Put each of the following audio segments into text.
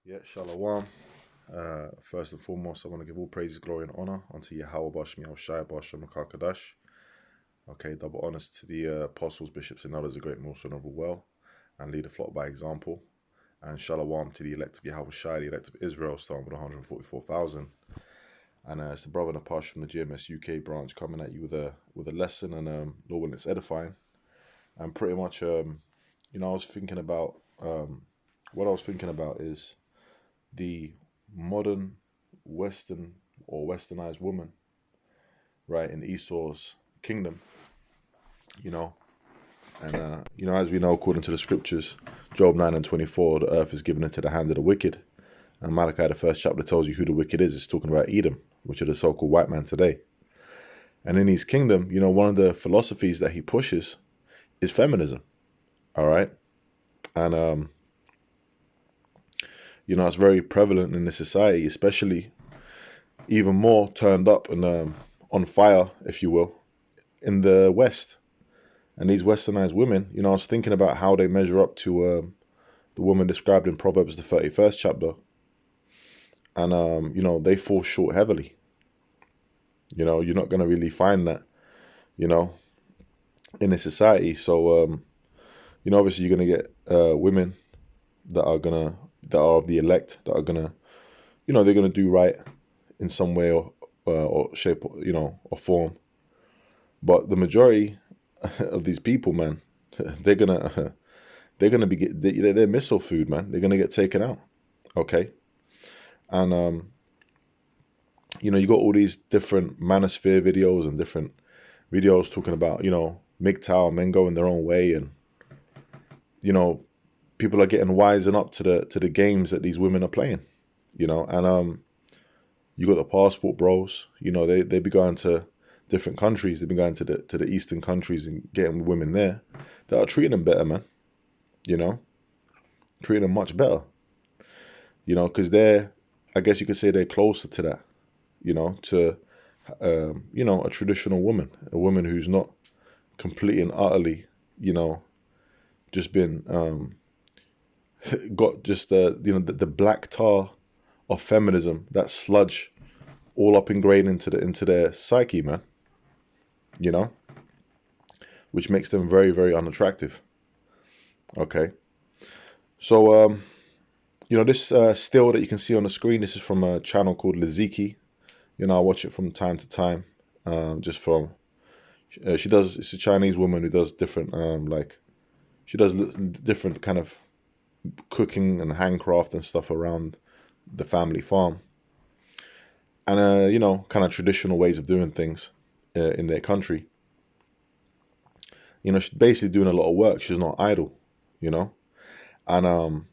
Yeah, Shalom. First and foremost, I want to give all praises, glory, and honor unto Yahweh Bashmi Al Shai Bashem Kadash. Okay, double honors to the apostles, bishops, and others, a great most honorable well, and lead the flock by example. And Shalom to the elect of Yahweh Shai, the elect of Israel, starting with 144,000. And it's the brother Napash from the GMS UK branch coming at you with a lesson and Lord willing, it's edifying. And pretty much, I was thinking about what I was thinking about is the modern Western or westernized woman, right, in Esau's kingdom, you know. And, as we know, according to the scriptures, Job 9 and 24, the earth is given into the hand of the wicked. And Malachi, the first chapter, tells you who the wicked is. It's talking about Edom, which are the so-called white man today. And in his kingdom, one of the philosophies that he pushes is feminism, all right? And, it's very prevalent in this society, especially even more turned up and on fire, if you will, in the West. And these westernized women, I was thinking about how they measure up to the woman described in Proverbs, the 31st chapter. And, they fall short heavily. You're not going to really find that, in a society. So, obviously you're going to get women that are of the elect, that are going to, they're going to do right in some way or shape, or form. But the majority of these people, man, they're gonna be they're missile food, man. They're gonna get taken out. Okay. And you got all these different manosphere videos and different videos talking about, MGTOW, men going their own way, and people are getting wisen up to the games that these women are playing, and you got the passport bros, they be going to different countries. They've been going to the eastern countries and getting women there that are treating them better, man. Treating them much better. Because I guess you could say they're closer to that. To a traditional woman, a woman who's not completely and utterly, just been got just the black tar of feminism, that sludge, all up ingrained into their psyche, man. Which makes them very, very unattractive. Okay. So, this still that you can see on the screen, this is from a channel called Liziki. I watch it from time to time. It's a Chinese woman who does different, she does different kind of cooking and handcraft and stuff around the family farm. And, kind of traditional ways of doing things in their country. She's basically doing a lot of work. She's not idle, And,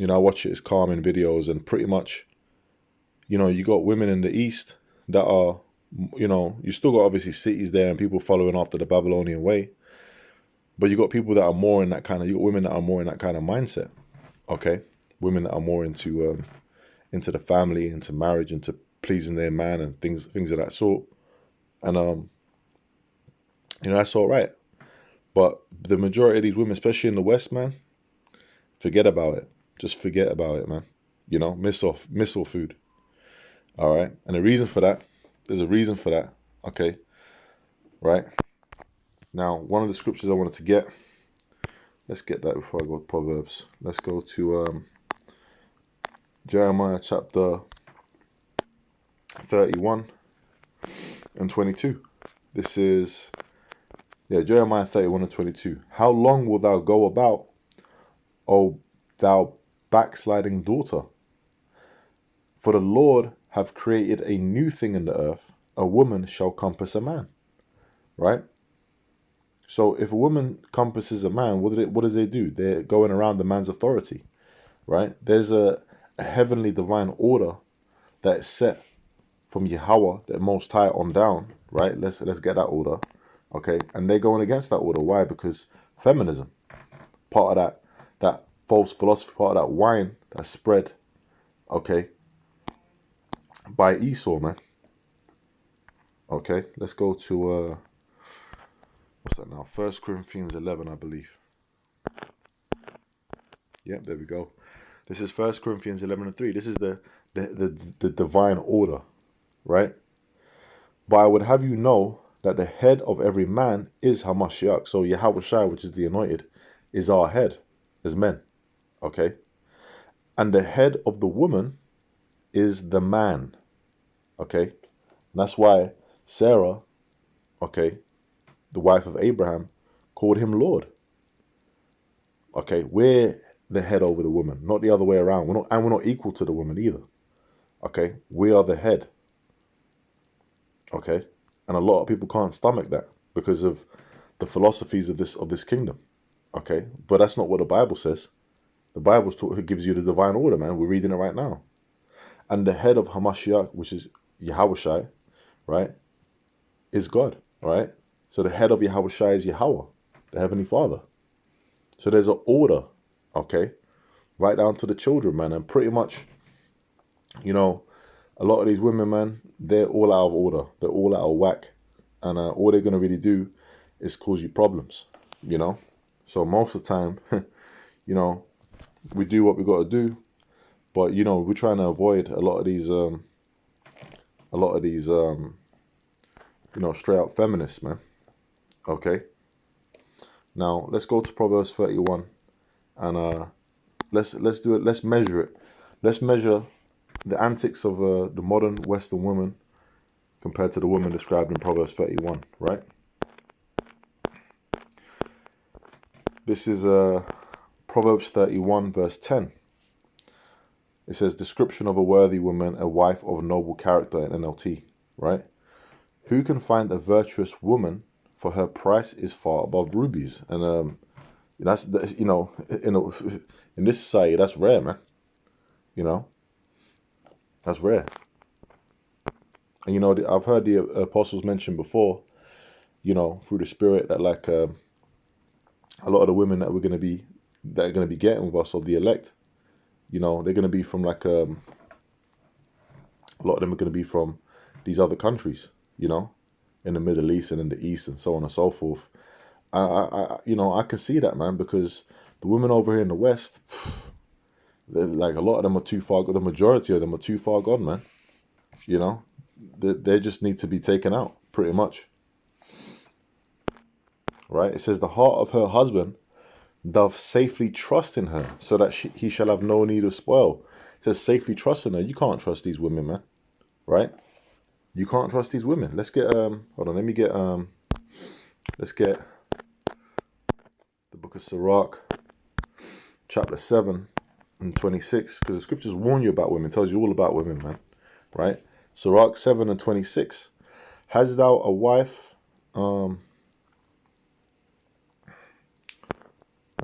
I watch it as calming videos, and pretty much, you got women in the East that are, you still got obviously cities there and people following after the Babylonian way. But you got people that are more in that you got women that are more in that kind of mindset. Okay. Women that are more into the family, into marriage, into pleasing their man and things of that sort. And, that's all right. But the majority of these women, especially in the West, man, forget about it. Just forget about it, man. Missile food. All right. And there's a reason for that. Okay. Right. Now, one of the scriptures I wanted to get, let's get that before I go to Proverbs. Let's go to Jeremiah chapter 31 and 22. This is, Jeremiah 31 and 22. How long wilt thou go about, O thou backsliding daughter? For the Lord hath created a new thing in the earth. A woman shall compass a man. Right? So if a woman compasses a man, what does they do? They're going around the man's authority. Right? There's a heavenly divine order that is set from Yahweh, the Most High, on down. Right? Let's get that order. Okay? And they're going against that order. Why? Because feminism, part of that false philosophy, part of that wine that's spread, okay, by Esau, man. Okay, let's go to what's that now? 1 Corinthians 11, I believe. Yep, there we go. This is 1 Corinthians 11:3. This is the divine order, right? But I would have you know that the head of every man is Hamashiach. So Yahweh Shai, which is the anointed, is our head as men. Okay? And the head of the woman is the man. Okay? And that's why Sarah, okay, the wife of Abraham, called him Lord. Okay, we're the head over the woman, not the other way around. We're not equal to the woman either. Okay, we are the head. Okay, and a lot of people can't stomach that because of the philosophies of this kingdom. Okay, but that's not what the Bible says. The Bible gives you the divine order, man. We're reading it right now. And the head of Hamashiach, which is Yahushai, right, is God, right? So the head of Yahushai is Yahweh, the Heavenly Father. So there's an order, okay, right down to the children, man. And pretty much, you know, a lot of these women, man, they're all out of order. They're all out of whack. And all they're going to really do is cause you problems, you know. So most of the time, you know, we do what we got to do. But, you know, we're trying to avoid a lot of these, you know, straight up feminists, man. Okay. Now, let's go to Proverbs 31 and let's do it. Let's measure it. Let's measure the antics of the modern Western woman compared to the woman described in Proverbs 31, right? This is Proverbs 31, verse 10. It says, description of a worthy woman, a wife of noble character in NLT, right? Who can find a virtuous woman, for her price is far above rubies. And that's, you know, in this society, that's rare, man. You know, that's rare. And, you know, I've heard the apostles mention before, you know, through the Spirit, that like a lot of the women that are going to be getting with us, of the elect, you know, they're going to be from like a lot of them are going to be from these other countries, you know, in the Middle East and in the East and so on and so forth. You know, I can see that, man, because the women over here in the West, like a lot of them are too far. The majority of them are too far gone, man. You know, they just need to be taken out, pretty much. Right? It says the heart of her husband doth safely trust in her, so that he shall have no need of spoil. It says safely trust in her. You can't trust these women, man. Right? You can't trust these women. Let's get hold on. Let me get let's get the book of Sirach, chapter 7 and 26, because the scriptures warn you about women. It tells you all about women, man. Right? Sirach 7 and 26. Hast thou a wife?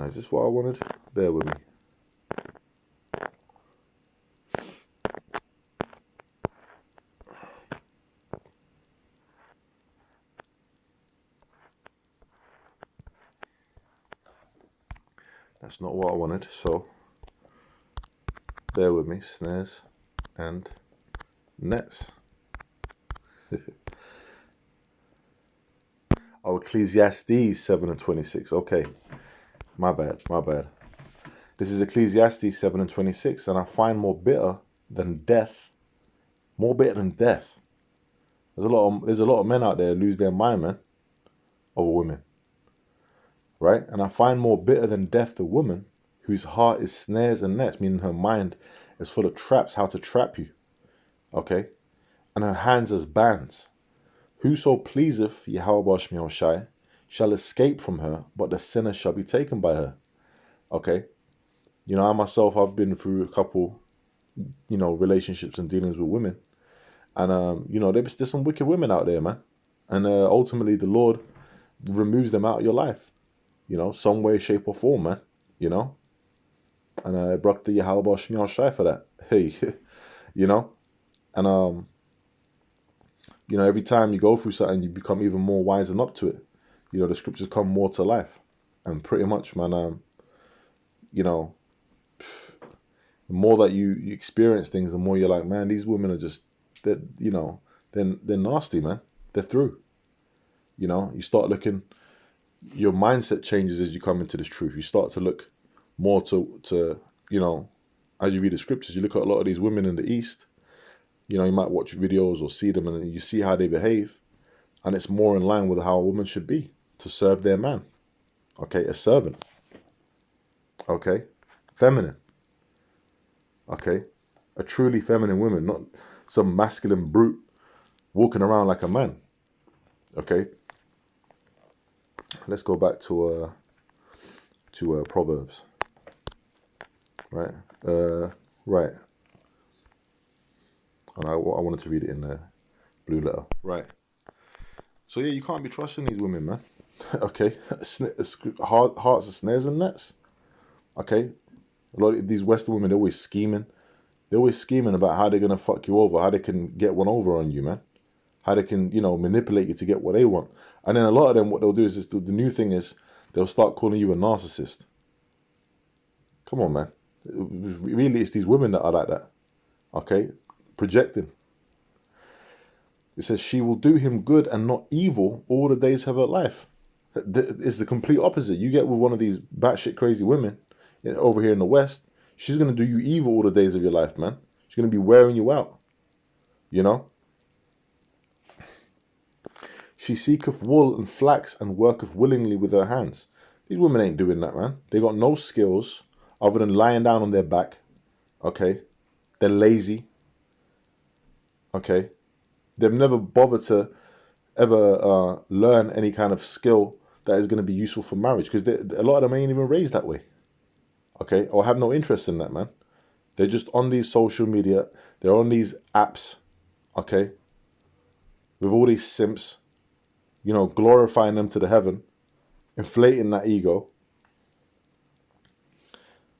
Is this what I wanted? Bear with me. That's not what I wanted, so bear with me. Snares and nets. Oh, Ecclesiastes 7 and 26. Okay, my bad. This is Ecclesiastes 7 and 26, and I find more bitter than death. More bitter than death. There's a lot of men out there who lose their mind, man, over women. Right? And I find more bitter than death the woman whose heart is snares and nets, meaning her mind is full of traps, how to trap you. Okay? And her hands as bands. Whoso pleaseth Yahweh Shai shall escape from her, but the sinner shall be taken by her. Okay? You know, I myself, I've been through a couple, you know, relationships and dealings with women. And, you know, there's some wicked women out there, man. And ultimately, the Lord removes them out of your life. You know, some way, shape, or form, man. You know? And I brought the Yahweh Shai for that. Hey, you know? And, you know, every time you go through something, you become even more wisen up to it. You know, the scriptures come more to life. And pretty much, man, you know, the more that you experience things, the more you're like, man, these women are just, they're nasty, man. They're through. You know, you start looking, your mindset changes as you come into this truth. You start to look more to you know, as you read the scriptures, you look at a lot of these women in the East, you know, you might watch videos or see them and you see how they behave, and it's more in line with how a woman should be, to serve their man. Okay, a servant. Okay, feminine. Okay, a truly feminine woman, not some masculine brute walking around like a man. Okay, let's go back to Proverbs. Right, right. And I wanted to read it in the blue letter. Right. So yeah, you can't be trusting these women, man. Okay, hearts are snares and nets. Okay, a lot of these Western women, they're always scheming. They're always scheming about how they're gonna fuck you over, how they can get one over on you, man. How they can, manipulate you to get what they want. And then a lot of them, what they'll do is the new thing is they'll start calling you a narcissist. Come on, man. Really, it's these women that are like that. Okay, projecting. It says she will do him good and not evil all the days of her life. It's the complete opposite. You get with one of these batshit crazy women over here in the West, she's going to do you evil all the days of your life, man. She's going to be wearing you out. You know? She seeketh wool and flax and worketh willingly with her hands. These women ain't doing that, man. They got no skills other than lying down on their back. Okay? They're lazy. Okay? They've never bothered to ever learn any kind of skill that is going to be useful for marriage, because a lot of them ain't even raised that way. Okay? Or have no interest in that, man. They're just on these social media. They're on these apps. Okay? With all these simps. Glorifying them to the heaven. Inflating that ego.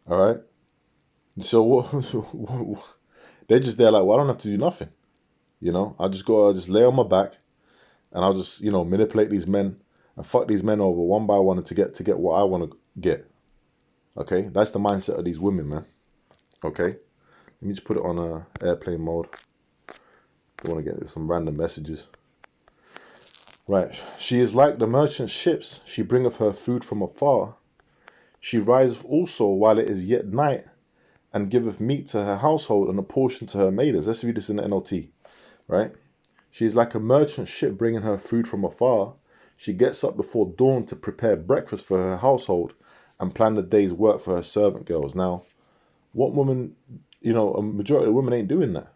All right? So they're just there like, well, I don't have to do nothing. I just lay on my back and I'll just, manipulate these men and fuck these men over one by one to get what I want to get. Okay? That's the mindset of these women, man. Okay? Let me just put it on airplane mode. Don't want to get some random messages. Right. She is like the merchant ships. She bringeth her food from afar. She riseth also while it is yet night, and giveth meat to her household and a portion to her maidens. Let's read this in the NLT. Right? She is like a merchant ship bringing her food from afar. She gets up before dawn to prepare breakfast for her household and plan the day's work for her servant girls. Now, what woman, a majority of the women ain't doing that.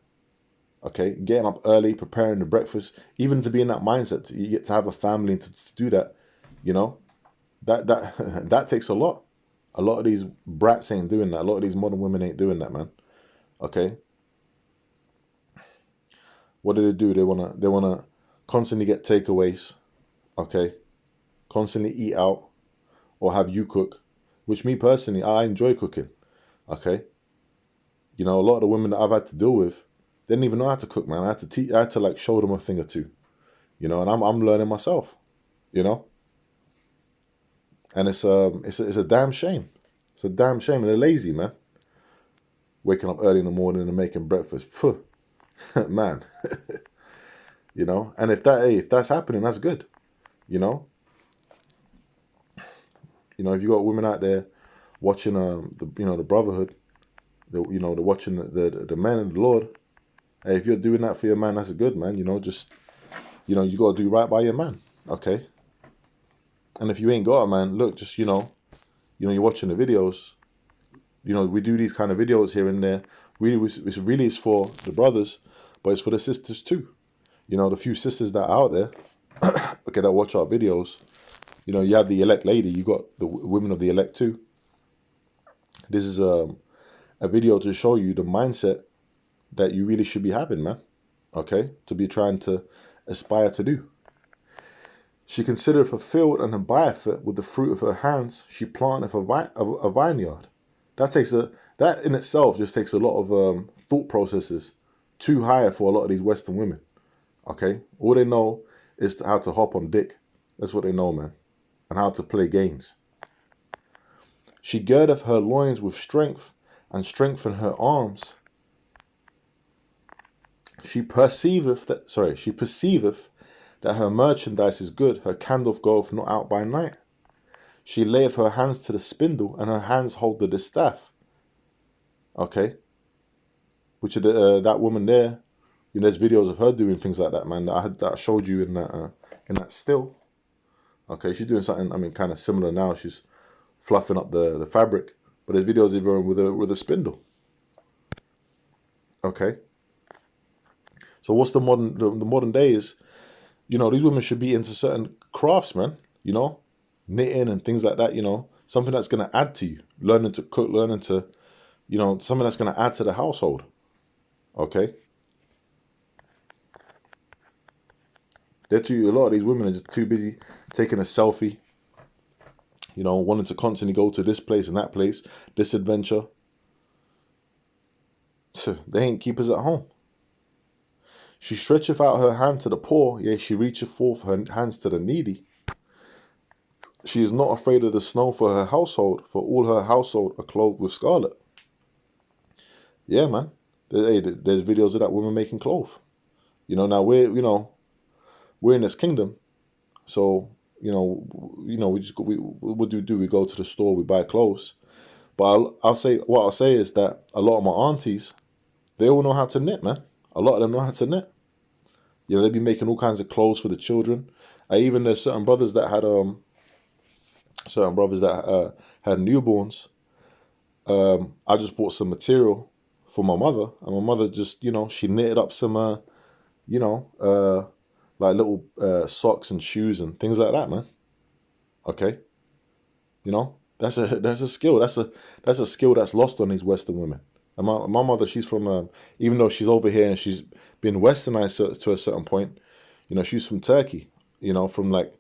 Okay, getting up early, preparing the breakfast, even to be in that mindset, you get to have a family and to do that, that that takes a lot. A lot of these brats ain't doing that. A lot of these modern women ain't doing that, man. Okay. What do? They wanna constantly get takeaways. Okay. Constantly eat out or have you cook, which me personally, I enjoy cooking. Okay. A lot of the women that I've had to deal with, they didn't even know how to cook, man. I had to like show them a thing or two, and I'm learning myself, and it's a damn shame. It's a damn shame, and they're lazy, man. Waking up early in the morning and making breakfast, phew, man. And if that's happening, that's good, If you got women out there watching the brotherhood, they're watching the men and the Lord. Hey, if you're doing that for your man, that's good, man. You got to do right by your man, okay? And if you ain't got a man, look, just, you're watching the videos. We do these kind of videos here and there. It's for the brothers, but it's for the sisters too. The few sisters that are out there, okay, that watch our videos. You have the elect lady. You got the women of the elect too. This is a video to show you the mindset that you really should be having, man. Okay? To be trying to aspire to do. She considereth a field and abideth it with the fruit of her hands. She planteth a vineyard. That in itself just takes a lot of thought processes too high for a lot of these Western women. Okay? All they know is how to hop on dick. That's what they know, man. And how to play games. She girdeth her loins with strength and strengthen her arms. She perceiveth that her merchandise is good, her candle goeth not out by night. She layeth her hands to the spindle, and her hands hold the distaff. Okay, which that woman there, there's videos of her doing things like that, man. That I showed you in that still. Okay, she's doing something. I mean, kind of similar now. She's fluffing up the fabric, but there's videos of her with a spindle. Okay, so what's the modern day is, these women should be into certain crafts, man. Knitting and things like that. Something that's gonna add to you, learning to cook, learning to, something that's gonna add to the household. Okay, a lot of these women are just too busy taking a selfie, wanting to constantly go to this place and that place, this adventure. They ain't keepers at home. She stretcheth out her hand to the poor, yea, she reacheth forth her hands to the needy. She is not afraid of the snow for her household, for all her household are clothed with scarlet. Yeah, man. There's videos of that woman making clothes. Now we're in this kingdom, so what do? We go to the store, we buy clothes. But I'll say is that a lot of my aunties, they all know how to knit, man. A lot of them know how to knit. They'd be making all kinds of clothes for the children. Even there's certain brothers that had had newborns. I just bought some material for my mother, and my mother just she knitted up some like little socks and shoes and things like that, man. Okay, that's a skill. That's a skill that's lost on these Western women. And my mother, she's from even though she's over here and she's been westernized to a certain point, she's from Turkey. From like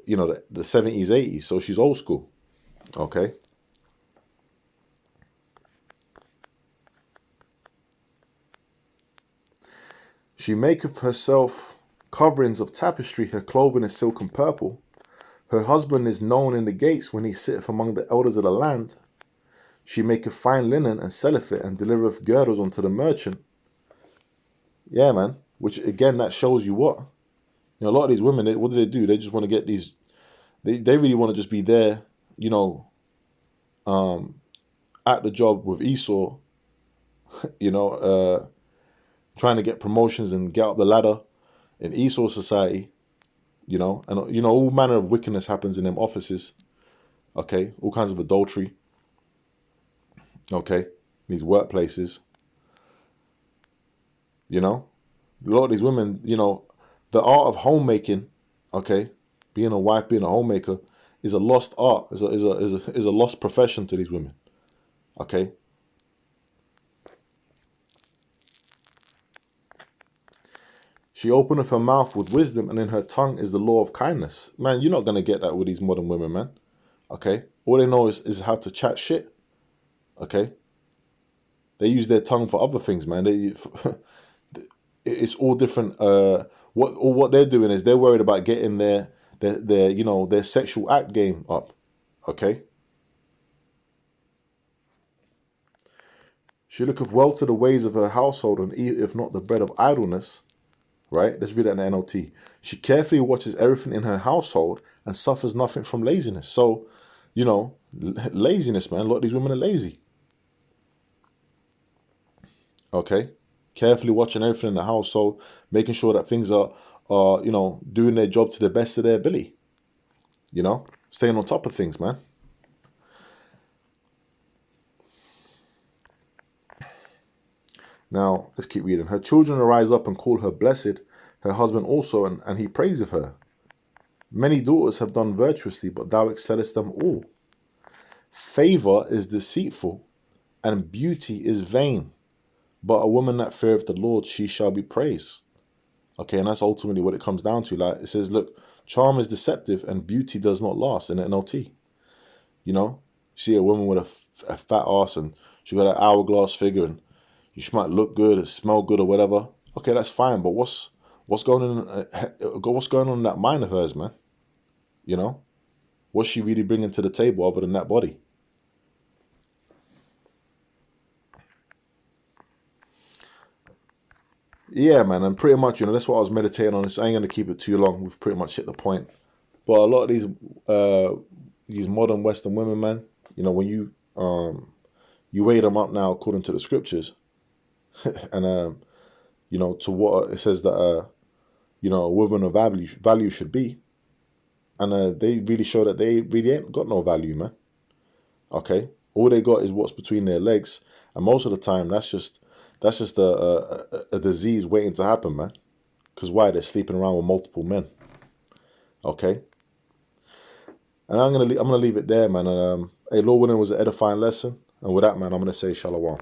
the 70s, 80s. So she's old school. Okay. She maketh herself coverings of tapestry, her clothing is silk and purple. Her husband is known in the gates when he sitteth among the elders of the land. She maketh fine linen and selleth it, and delivereth girdles unto the merchant. Yeah, man. Which again, that shows you what? A lot of these women, what do? They just want to get these. They really want to just be there, at the job with Esau, trying to get promotions and get up the ladder in Esau society, and all manner of wickedness happens in them offices. Okay, all kinds of adultery. Okay, these workplaces. A lot of these women, the art of homemaking. Okay, being a wife, being a homemaker, is a lost art. Is a lost profession to these women. Okay. She openeth her mouth with wisdom, and in her tongue is the law of kindness. Man, you're not gonna get that with these modern women, man. Okay, all they know is how to chat shit. Okay, they use their tongue for other things, man. It's all different. What they're doing is they're worried about getting their sexual act game up. Okay. She looketh well to the ways of her household, and eateth not the bread of idleness. Right? Let's read that in the NLT. She carefully watches everything in her household and suffers nothing from laziness. So, laziness, man. A lot of these women are lazy. Okay? Carefully watching everything in the household, making sure that things are doing their job to the best of their ability. Staying on top of things, man. Now, let's keep reading. Her children arise up and call her blessed, her husband also, and he praiseth her. Many daughters have done virtuously, but thou excellest them all. Favor is deceitful, and beauty is vain. But a woman that feareth the Lord, she shall be praised. Okay, and that's ultimately what it comes down to. Like it says, look, charm is deceptive, and beauty does not last in NLT. You see a woman with a fat ass, and she got an hourglass figure, and she might look good or smell good or whatever. Okay, that's fine. But what's going on in that mind of hers, man? What's she really bringing to the table other than that body? Yeah, man, and pretty much, that's what I was meditating on. I ain't gonna keep it too long. We've pretty much hit the point. But a lot of these modern Western women, man, when you you weigh them up now according to the scriptures, and you know, to what it says that you know, a woman of value should be, and they really show that they really ain't got no value, man. Okay, all they got is what's between their legs, and most of the time that's just a disease waiting to happen, man. Because why? They're sleeping around with multiple men. Okay, and I'm gonna leave it there, man. And hey, Lord willing, was an edifying lesson, and with that, man, I'm gonna say shalom.